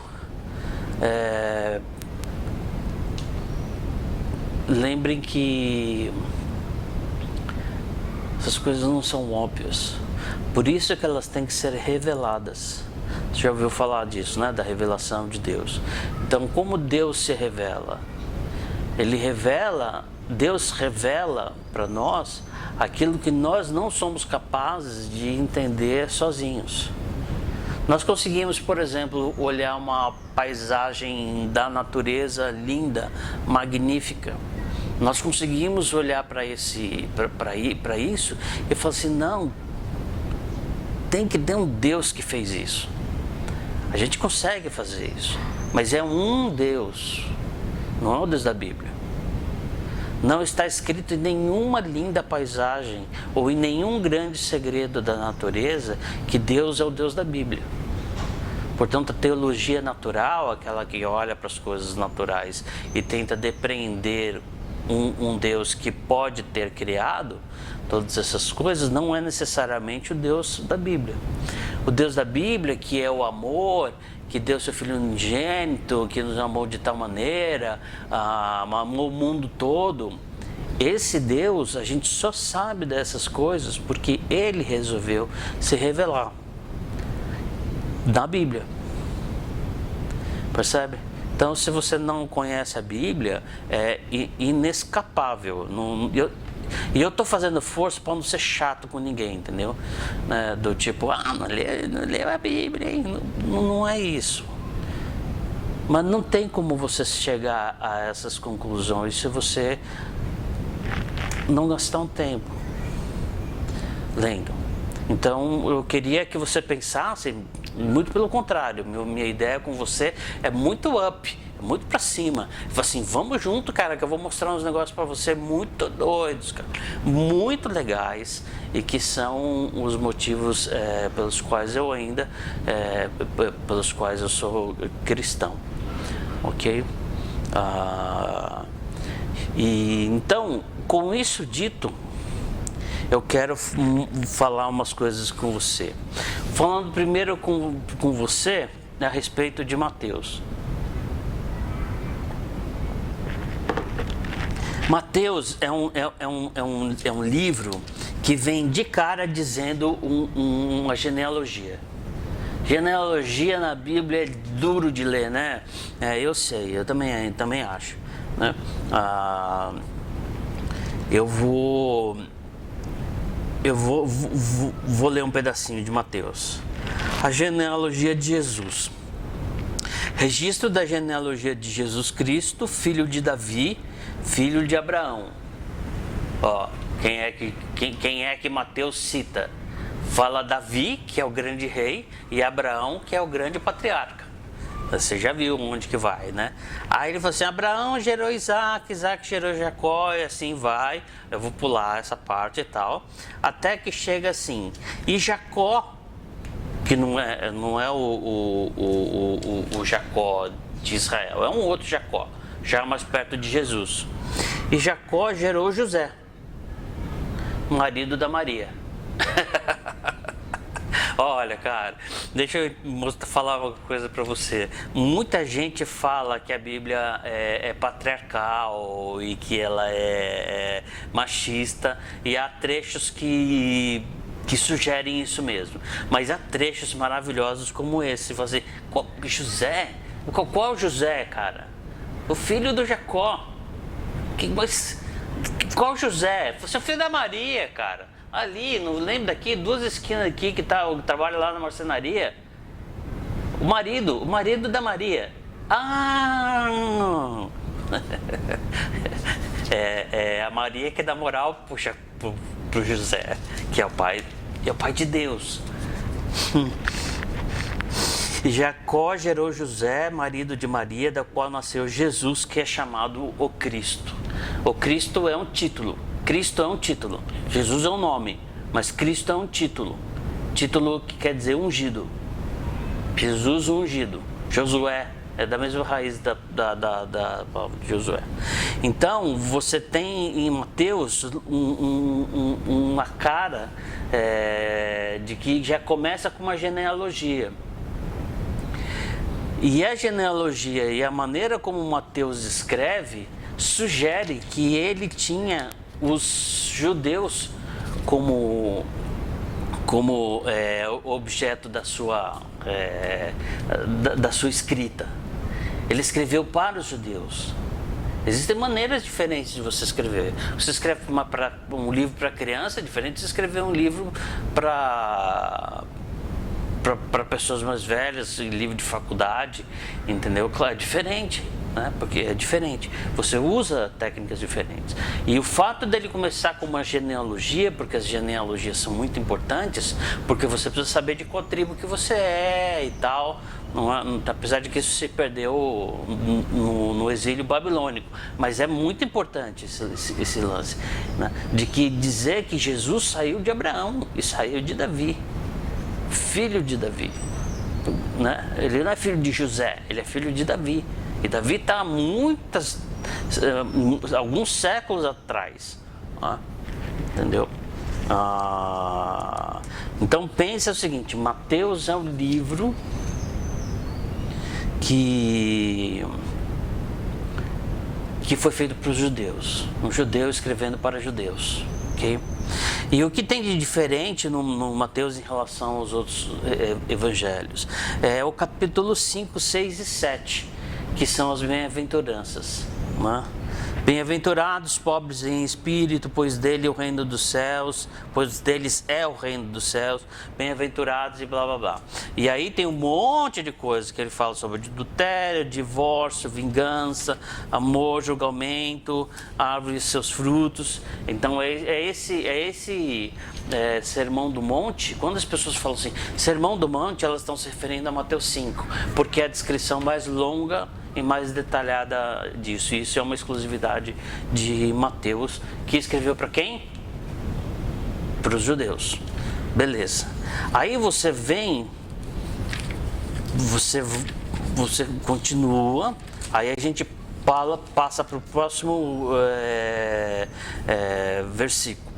A: lembrem que essas coisas não são óbvias. Por isso é que elas têm que ser reveladas. Você já ouviu falar disso, né? Da revelação de Deus. Então, como Deus se revela? Deus revela para nós aquilo que nós não somos capazes de entender sozinhos. Nós conseguimos, por exemplo, olhar uma paisagem da natureza linda, magnífica. Nós conseguimos olhar para isso e falar assim, não, tem que ter um Deus que fez isso. A gente consegue fazer isso, mas é um Deus, não é o Deus da Bíblia. Não está escrito em nenhuma linda paisagem ou em nenhum grande segredo da natureza que Deus é o Deus da Bíblia. Portanto, a teologia natural, aquela que olha para as coisas naturais e tenta depreender um Deus que pode ter criado todas essas coisas, não é necessariamente o Deus da Bíblia. O Deus da Bíblia, que é o amor, que deu seu Filho unigênito, que nos amou de tal maneira, amou o mundo todo. Esse Deus, a gente só sabe dessas coisas porque Ele resolveu se revelar na Bíblia. Percebe? Então, se você não conhece a Bíblia, é inescapável. E eu estou fazendo força para não ser chato com ninguém, entendeu? Do tipo, não leu a Bíblia, hein? Não é isso. Mas não tem como você chegar a essas conclusões se você não gastar um tempo lendo. Então, eu queria que você pensasse, muito pelo contrário, minha ideia com você é muito up, muito pra cima. Fala assim, vamos junto, cara, que eu vou mostrar uns negócios pra você muito doidos, cara, muito legais, e que são os motivos pelos quais eu ainda, pelos quais eu sou cristão, ok? E então, com isso dito, eu quero falar umas coisas com você. Falando primeiro com você a respeito de Mateus. Mateus é um livro que vem de cara dizendo uma genealogia. Genealogia na Bíblia é duro de ler, né? Eu sei, eu também acho, né? Eu vou ler um pedacinho de Mateus. A genealogia de Jesus. Registro da genealogia de Jesus Cristo, filho de Davi, filho de Abraão. Quem é que Mateus cita? Fala Davi, que é o grande rei, e Abraão, que é o grande patriarca. Você já viu onde que vai, né? Aí ele falou assim, Abraão gerou Isaac, Isaac gerou Jacó, e assim vai. Eu vou pular essa parte e tal. Até que chega assim, e Jacó, que não é o Jacó de Israel, é um outro Jacó, já mais perto de Jesus. E Jacó gerou José, marido da Maria. Olha, cara, deixa eu falar uma coisa pra você. Muita gente fala que a Bíblia é patriarcal e que ela é machista, e há trechos que sugerem isso mesmo. Mas há trechos maravilhosos como esse. Você, José? Qual José, cara? O filho do Jacó. Qual José? Você é o filho da Maria, cara. Ali, não lembro daqui, 2 esquinas aqui que trabalha lá na marcenaria. O marido da Maria. É a Maria que dá moral pro José, que é o pai de Deus. Jacó gerou José, marido de Maria, da qual nasceu Jesus, que é chamado o Cristo. O Cristo é um título. Cristo é um título. Jesus é um nome, mas Cristo é um título. Título que quer dizer ungido. Jesus ungido. Josué é da mesma raiz da Josué. Então, você tem em Mateus uma cara de que já começa com uma genealogia. E a genealogia e a maneira como Mateus escreve sugere que ele tinha os judeus como objeto da sua escrita. Ele escreveu para os judeus. Existem maneiras diferentes de você escrever. Você escreve um livro para criança, é diferente de você escrever um livro para para pessoas mais velhas, em livro de faculdade, entendeu? Claro, é diferente, né? Porque é diferente. Você usa técnicas diferentes. E o fato dele começar com uma genealogia, porque as genealogias são muito importantes, porque você precisa saber de qual tribo que você é e tal. Apesar de que isso se perdeu no exílio babilônico, mas é muito importante esse lance, né? De que dizer que Jesus saiu de Abraão e saiu de Davi, filho de Davi, né? Ele não é filho de José, ele é filho de Davi, e Davi está alguns séculos atrás, né? Entendeu? Então pensa o seguinte: Mateus é um livro que foi feito para os judeus, um judeu escrevendo para judeus, ok? E o que tem de diferente no Mateus em relação aos outros evangelhos é o capítulo 5, 6 e 7, que são as bem-aventuranças, né? Bem-aventurados pobres em espírito, pois dele é o reino dos céus, pois deles é o reino dos céus, bem-aventurados e blá blá blá. E aí tem um monte de coisas que ele fala sobre adultério, divórcio, vingança, amor, julgamento, árvore e seus frutos. Então é esse Sermão do Monte. Quando as pessoas falam assim, Sermão do Monte, elas estão se referindo a Mateus 5, porque é a descrição mais longa e mais detalhada disso. E isso é uma exclusividade de Mateus, que escreveu para quem? Para os judeus. Beleza. Aí você vem, você continua, aí a gente passa para o próximo versículo.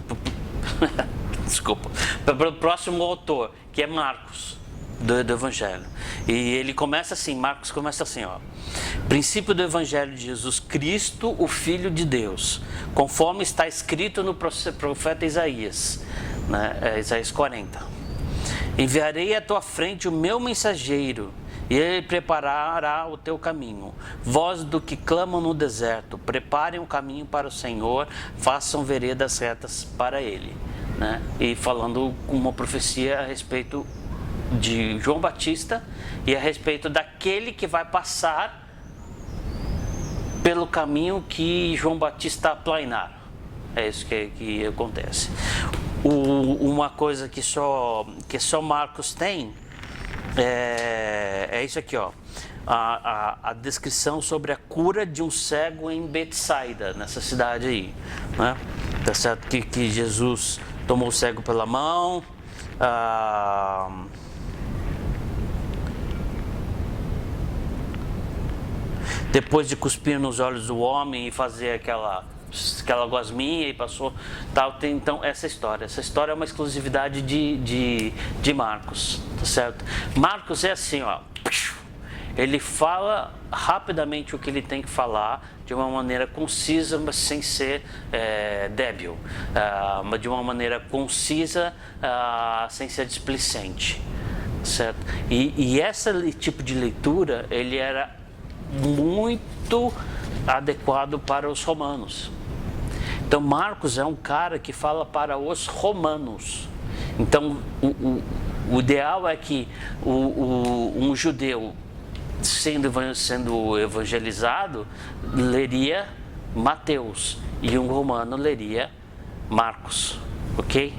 A: Desculpa. Para o próximo autor, que é Marcos, do Evangelho. E ele começa assim, Marcos começa assim, ó. Princípio do Evangelho de Jesus Cristo, o Filho de Deus, conforme está escrito no profeta Isaías, né? Isaías 40. Enviarei à tua frente o meu mensageiro, e ele preparará o teu caminho. Voz do que clamam no deserto, preparem o caminho para o Senhor, façam veredas retas para ele, né? E falando uma profecia a respeito de João Batista e a respeito daquele que vai passar pelo caminho que João Batista aplainar. É isso que acontece. Uma coisa que só Marcos tem é isso aqui, ó. A descrição sobre a cura de um cego em Betsaida, nessa cidade aí, né? Tá certo que Jesus tomou o cego pela mão, depois de cuspir nos olhos do homem e fazer aquela gosminha e passou tal. Tem então essa história é uma exclusividade de Marcos, tá certo? Marcos é assim, ó, ele fala rapidamente o que ele tem que falar, de uma maneira concisa, mas sem ser débil, mas de uma maneira concisa, sem ser displicente, certo? E esse tipo de leitura, ele era muito adequado para os romanos. Então Marcos é um cara que fala para os romanos. Então o ideal é que um judeu sendo evangelizado leria Mateus e um romano leria Marcos, ok?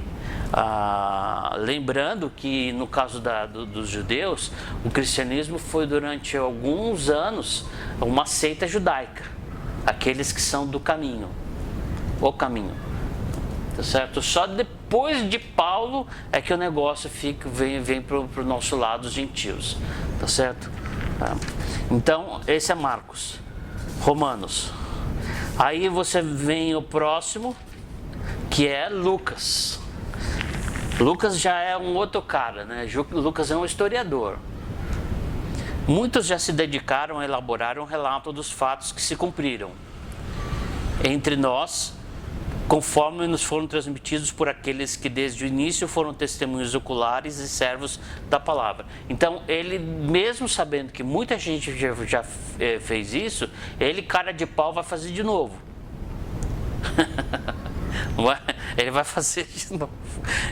A: Lembrando que no caso dos judeus, o cristianismo foi durante alguns anos uma seita judaica, aqueles que são do caminho, o caminho, tá certo? Só depois de Paulo é que o negócio vem para o nosso lado, os gentios, tá certo? Então esse é Marcos. Romanos. Aí você vem o próximo, que é Lucas. Lucas já é um outro cara, né? Lucas é um historiador. Muitos já se dedicaram a elaborar um relato dos fatos que se cumpriram entre nós, conforme nos foram transmitidos por aqueles que desde o início foram testemunhos oculares e servos da palavra. Então, ele, mesmo sabendo que muita gente já fez isso, ele, cara de pau, vai fazer de novo. Ele vai fazer de novo.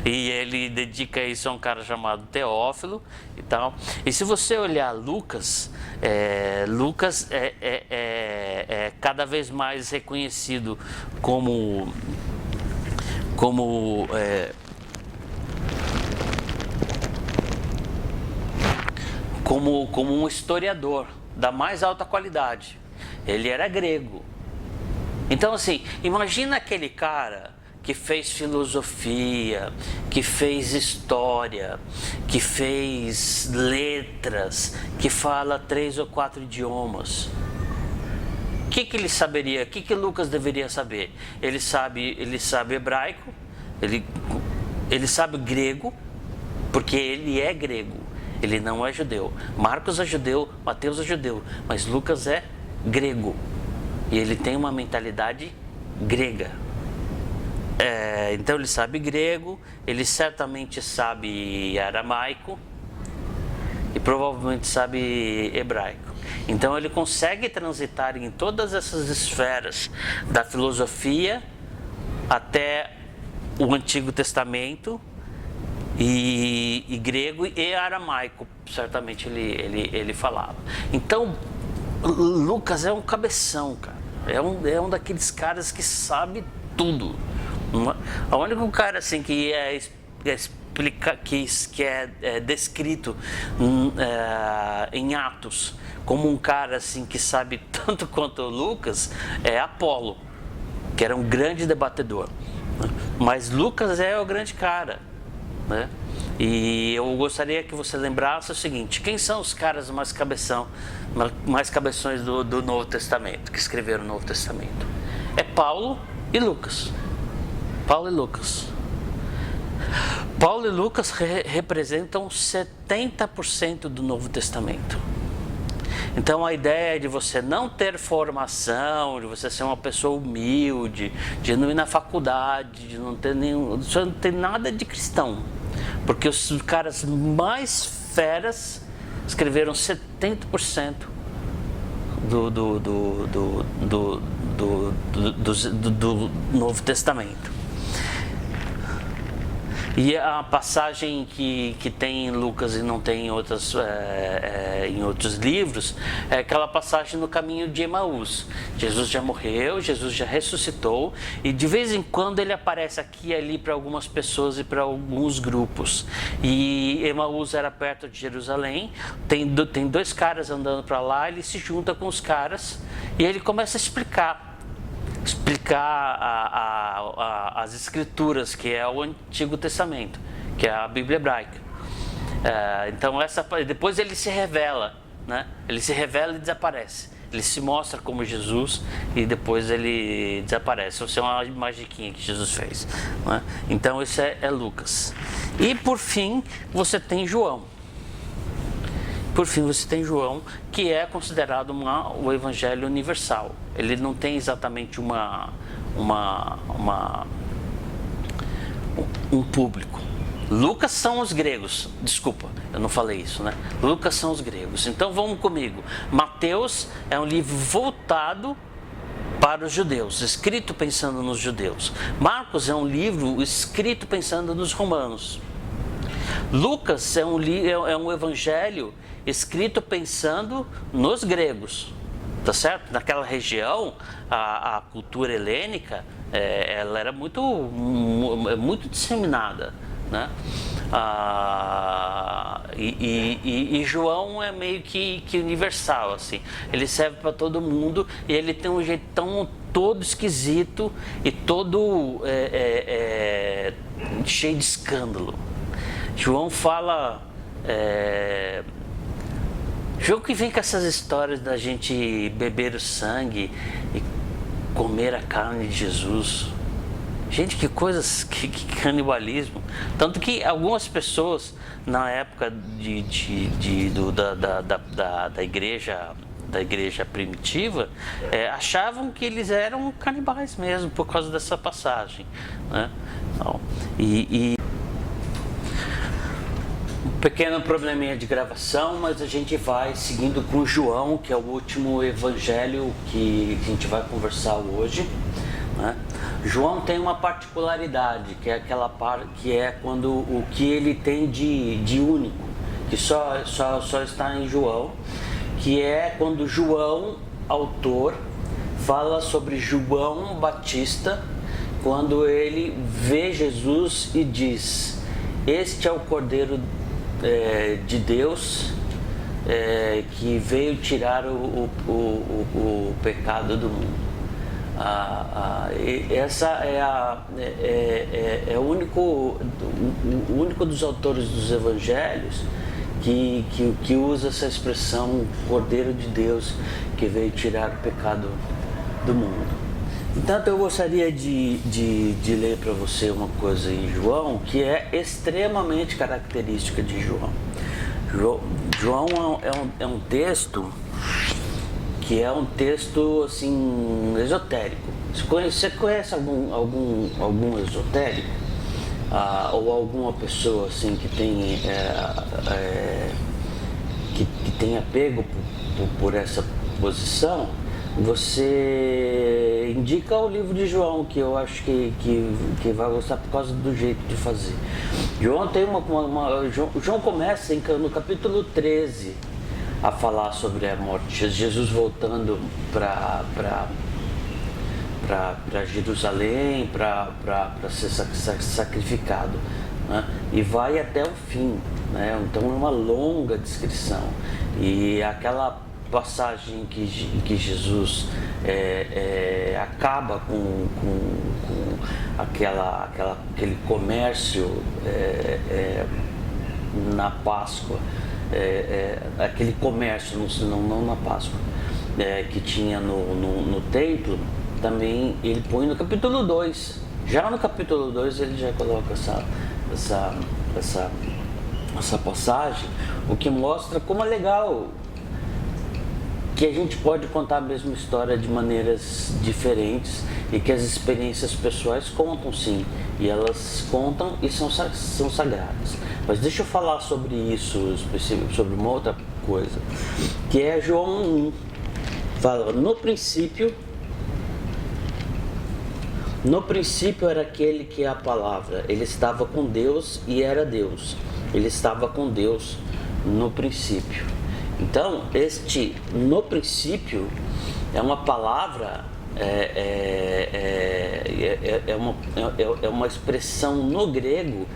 A: E ele dedica isso a um cara chamado Teófilo e tal. E se você olhar Lucas, Lucas é cada vez mais reconhecido como um historiador da mais alta qualidade. Ele era grego. Então, assim, imagina aquele cara que fez filosofia, que fez história, que fez letras, que fala 3 ou 4 idiomas. O que ele saberia? O que Lucas deveria saber? Ele sabe hebraico, ele sabe grego, porque ele é grego. Ele não é judeu. Marcos é judeu, Mateus é judeu, mas Lucas é grego. E ele tem uma mentalidade grega. Então ele sabe grego, ele certamente sabe aramaico e provavelmente sabe hebraico. Então ele consegue transitar em todas essas esferas, da filosofia até o Antigo Testamento, e grego e aramaico, certamente ele falava. Então Lucas é um cabeção, cara. É um daqueles caras que sabe tudo. O único cara assim que é descrito em Atos como um cara assim que sabe tanto quanto o Lucas é Apolo, que era um grande debatedor. Mas Lucas é o grande cara, né? E eu gostaria que você lembrasse o seguinte: quem são os caras mais cabeções do Novo Testamento, que escreveram o Novo Testamento? É Paulo e Lucas. Paulo e Lucas representam 70% do Novo Testamento. Então a ideia de você não ter formação, de você ser uma pessoa humilde, de não ir na faculdade, de não ter você não tem nada de cristão. Porque os caras mais feras escreveram 70% do Novo Testamento. E a passagem que tem em Lucas e não tem em outros livros é aquela passagem no caminho de Emaús. Jesus já morreu, Jesus já ressuscitou e de vez em quando ele aparece aqui e ali para algumas pessoas e para alguns grupos. E Emaús era perto de Jerusalém, tem 2 caras andando para lá, ele se junta com os caras e ele começa a explicar as escrituras, que é o Antigo Testamento, que é a Bíblia hebraica. Então depois ele se revela, né? Ele se revela e desaparece. Ele se mostra como Jesus e depois ele desaparece. Isso é uma magiquinha que Jesus fez, né? Então isso é Lucas. E por fim você tem João. Que é considerado o Evangelho universal. Ele não tem exatamente um público. Lucas são os gregos. Desculpa, eu não falei isso, né? Lucas são os gregos. Então vamos comigo. Mateus é um livro voltado para os judeus, escrito pensando nos judeus. Marcos é um livro escrito pensando nos romanos. Lucas é um evangelho escrito pensando nos gregos, tá certo? Naquela região, a cultura helênica, ela era muito disseminada, né? E João é meio que universal, assim. Ele serve para todo mundo e ele tem um jeitão todo esquisito e todo cheio de escândalo. João fala... João que vem com essas histórias da gente beber o sangue e comer a carne de Jesus. Gente, que coisas, que canibalismo. Tanto que algumas pessoas na época da igreja primitiva achavam que eles eram canibais mesmo por causa dessa passagem, né? Então, um pequeno probleminha de gravação, mas a gente vai seguindo com João, que é o último evangelho que a gente vai conversar hoje, né? João tem uma particularidade, que é aquela parte que é quando o que ele tem de único, que só está em João, que é quando João, autor, fala sobre João Batista, quando ele vê Jesus e diz: este é o Cordeiro de Deus que veio tirar o pecado do mundo. Essa é o único dos autores dos evangelhos que usa essa expressão Cordeiro de Deus que veio tirar o pecado do mundo. Então eu gostaria de ler para você uma coisa em João que é extremamente característica de João. João é um texto que é um texto assim esotérico. Você conhece algum esotérico? Ou alguma pessoa assim que tem que tem apego por essa posição? Você indica o livro de João, que eu acho que vai gostar por causa do jeito de fazer. João tem João começa no capítulo 13 a falar sobre a morte, Jesus voltando para Jerusalém para ser sacrificado, né? E vai até o fim, né? Então é uma longa descrição, e aquela passagem que Jesus acaba com aquele comércio na Páscoa, aquele comércio, não na Páscoa, que tinha no templo, também ele põe no capítulo 2. Já no capítulo 2 ele já coloca essa passagem, o que mostra como é legal que a gente pode contar a mesma história de maneiras diferentes, e que as experiências pessoais contam sim, e elas contam e são sagradas. Mas deixa eu falar sobre isso, sobre uma outra coisa, que é João 1. Fala: no princípio era aquele que é a palavra, ele estava com Deus e era Deus, ele estava com Deus no princípio. Então, no princípio é uma palavra, é uma expressão no grego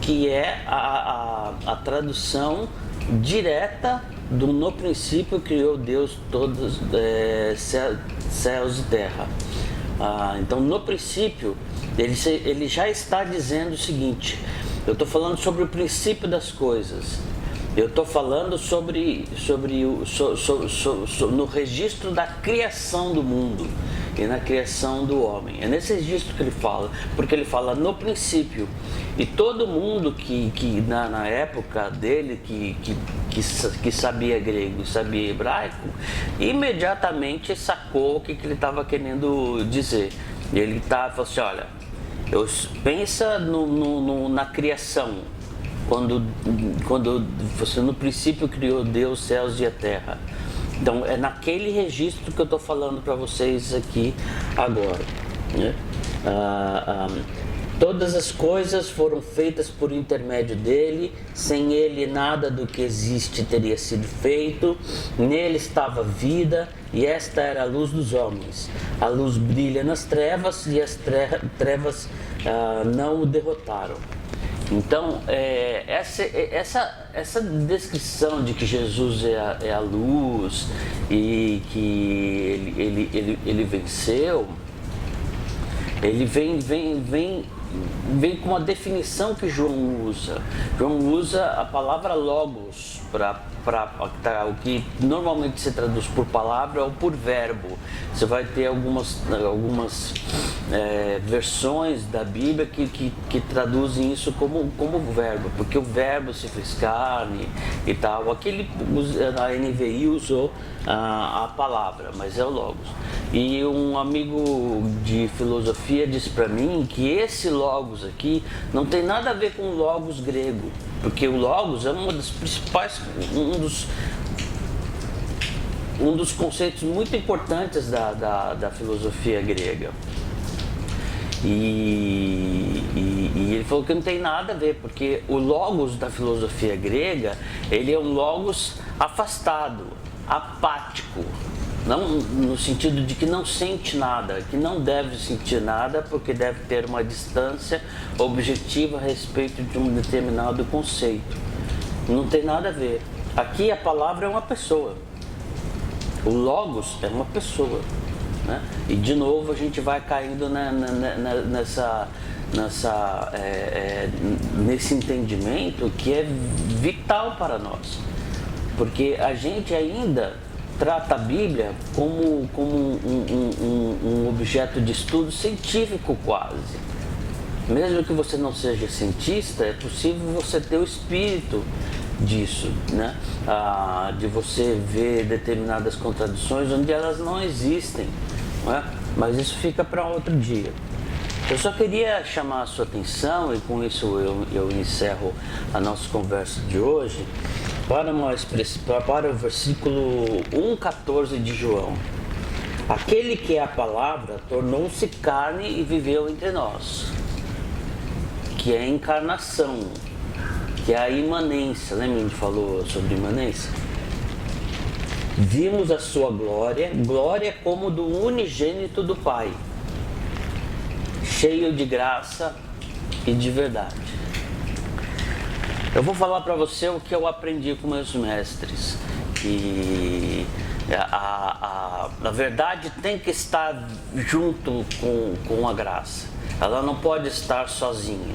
A: que é a tradução direta do no princípio criou Deus todos céus e terra. Então, no princípio, ele já está dizendo o seguinte: eu estou falando sobre o princípio das coisas. Eu estou falando no registro da criação do mundo e na criação do homem. É nesse registro que ele fala, porque ele fala no princípio. E todo mundo que na época dele que sabia grego e sabia hebraico, imediatamente sacou o que ele estava querendo dizer. E ele falou assim: olha, pensa na criação. Quando você no princípio criou Deus, céus e a terra. Então é naquele registro que eu estou falando para vocês aqui agora, né? Todas as coisas foram feitas por intermédio dele, sem ele nada do que existe teria sido feito. Nele estava a vida, e esta era a luz dos homens. A luz brilha nas trevas, e as trevas não o derrotaram. Então, essa descrição de que Jesus é a luz e que ele venceu, ele vem com uma definição que João usa. João usa a palavra logos o que normalmente se traduz por palavra ou por verbo. Você vai ter algumas versões da Bíblia que traduzem isso como verbo, porque o verbo se fez carne e tal. A NVI usou a palavra, mas é o logos. E um amigo de filosofia disse para mim que esse logos aqui não tem nada a ver com o logos grego, porque o logos é uma das principais, um dos conceitos muito importantes da filosofia grega. E ele falou que não tem nada a ver, porque o logos da filosofia grega, ele é um logos afastado, apático, não no sentido de que não sente nada, que não deve sentir nada, porque deve ter uma distância objetiva a respeito de um determinado conceito. Não tem nada a ver. Aqui a palavra é uma pessoa, o logos é uma pessoa, né? E de novo a gente vai caindo nesse entendimento que é vital para nós, porque a gente ainda trata a Bíblia como um objeto de estudo científico quase. Mesmo que você não seja cientista, é possível você ter o espírito disso, né? De você ver determinadas contradições onde elas não existem, não é? Mas isso fica para outro dia. Eu só queria chamar a sua atenção, e com isso eu encerro a nossa conversa de hoje, para o versículo 1,14 de João. Aquele que é a palavra tornou-se carne e viveu entre nós, que é a encarnação, que é a imanência. Lembra que a gente falou sobre imanência? Vimos a sua glória, glória como do unigênito do Pai, cheio de graça e de verdade. Eu vou falar para você o que eu aprendi com meus mestres, que a verdade tem que estar junto com a graça, ela não pode estar sozinha,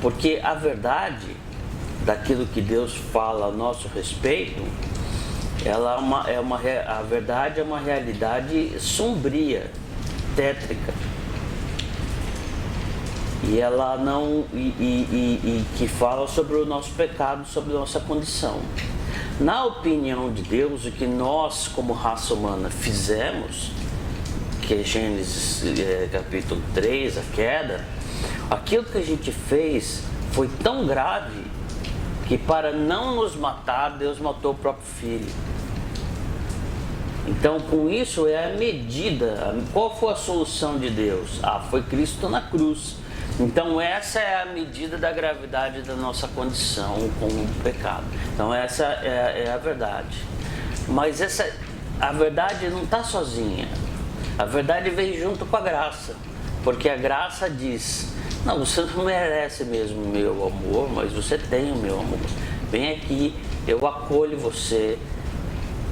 A: porque a verdade daquilo que Deus fala a nosso respeito, a verdade é uma realidade sombria, tétrica. E ela não que fala sobre o nosso pecado, sobre a nossa condição. Na opinião de Deus, o que nós como raça humana fizemos, que é Gênesis capítulo 3, a queda, aquilo que a gente fez foi tão grave que para não nos matar, Deus matou o próprio Filho. Então, com isso é a medida. Qual foi a solução de Deus? Foi Cristo na cruz. Então essa é a medida da gravidade da nossa condição com o pecado. Então essa é a verdade. Mas a verdade não está sozinha. A verdade vem junto com a graça. Porque a graça diz, não, você não merece mesmo o meu amor, mas você tem o meu amor. Vem aqui, eu acolho você,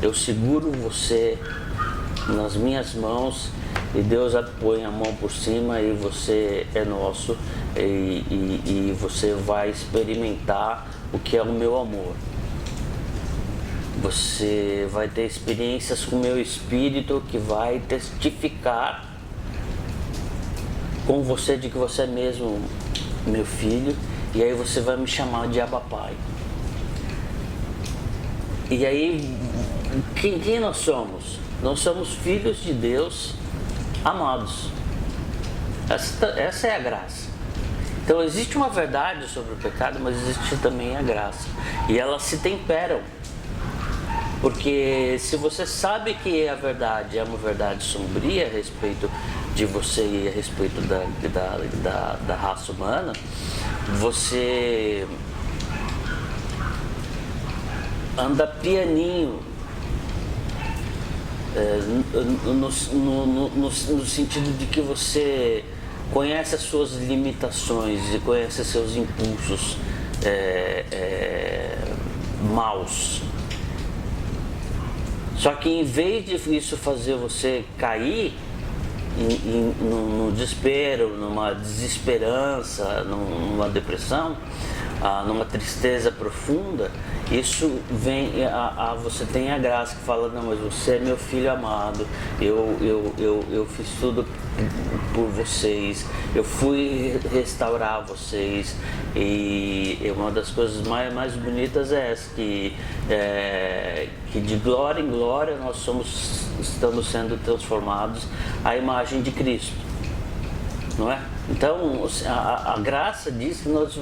A: eu seguro você nas minhas mãos, e Deus põe a mão por cima e você é nosso, e você vai experimentar o que é o meu amor. Você vai ter experiências com o meu espírito que vai testificar com você de que você é mesmo meu filho, e aí você vai me chamar de Abba Pai. E aí, quem nós somos? Nós somos filhos de Deus amados. Essa é a graça. Então existe uma verdade sobre o pecado, mas existe também a graça. E elas se temperam. Porque se você sabe que a verdade é uma verdade sombria a respeito de você e a respeito da raça humana, você anda pianinho, no sentido de que você conhece as suas limitações e conhece seus impulsos maus. Só que em vez de isso fazer você cair no desespero, numa desesperança, numa depressão, numa tristeza profunda, isso vem você tem a graça que fala, não, mas você é meu filho amado, eu fiz tudo por vocês, eu fui restaurar vocês, e uma das coisas mais bonitas é essa, que de glória em glória nós estamos sendo transformados à imagem de Cristo, não é? Então a graça diz que nós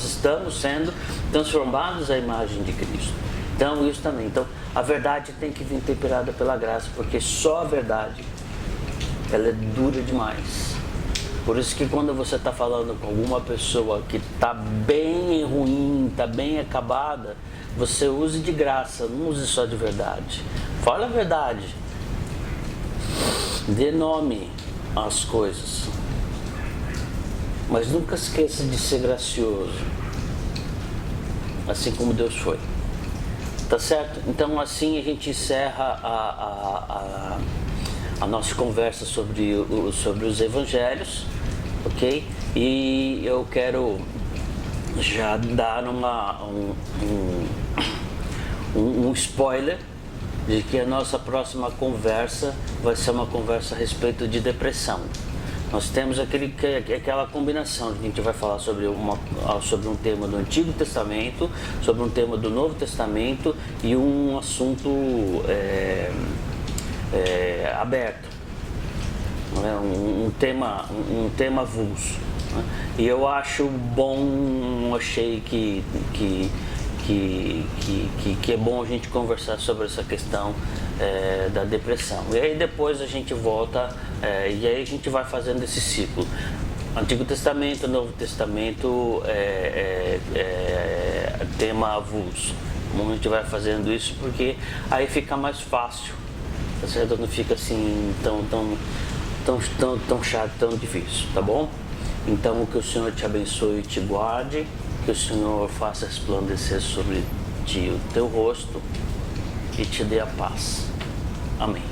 A: estamos sendo transformados à imagem de Cristo. Então isso também. Então a verdade tem que vir temperada pela graça, porque só a verdade ela é dura demais. Por isso que quando você está falando com alguma pessoa que está bem ruim, está bem acabada, você use de graça, não use só de verdade. Fala a verdade. Dê nome às coisas. Mas nunca esqueça de ser gracioso. Assim como Deus foi. Tá certo? Então assim a gente encerra a nossa conversa sobre os evangelhos, ok? E eu quero já dar um spoiler de que a nossa próxima conversa vai ser uma conversa a respeito de depressão. Nós temos aquela combinação de que a gente vai falar sobre um tema do Antigo Testamento, sobre um tema do Novo Testamento e um assunto aberto, né? um tema avulso. Né? E eu acho bom, achei que é bom a gente conversar sobre essa questão da depressão. E aí depois a gente volta e aí a gente vai fazendo esse ciclo. Antigo Testamento, Novo Testamento, tema avulso. A gente vai fazendo isso porque aí fica mais fácil, tá certo? Não fica assim tão chato, tão difícil, tá bom? Então que o Senhor te abençoe e te guarde, que o Senhor faça resplandecer sobre ti o teu rosto e te dê a paz. Amém.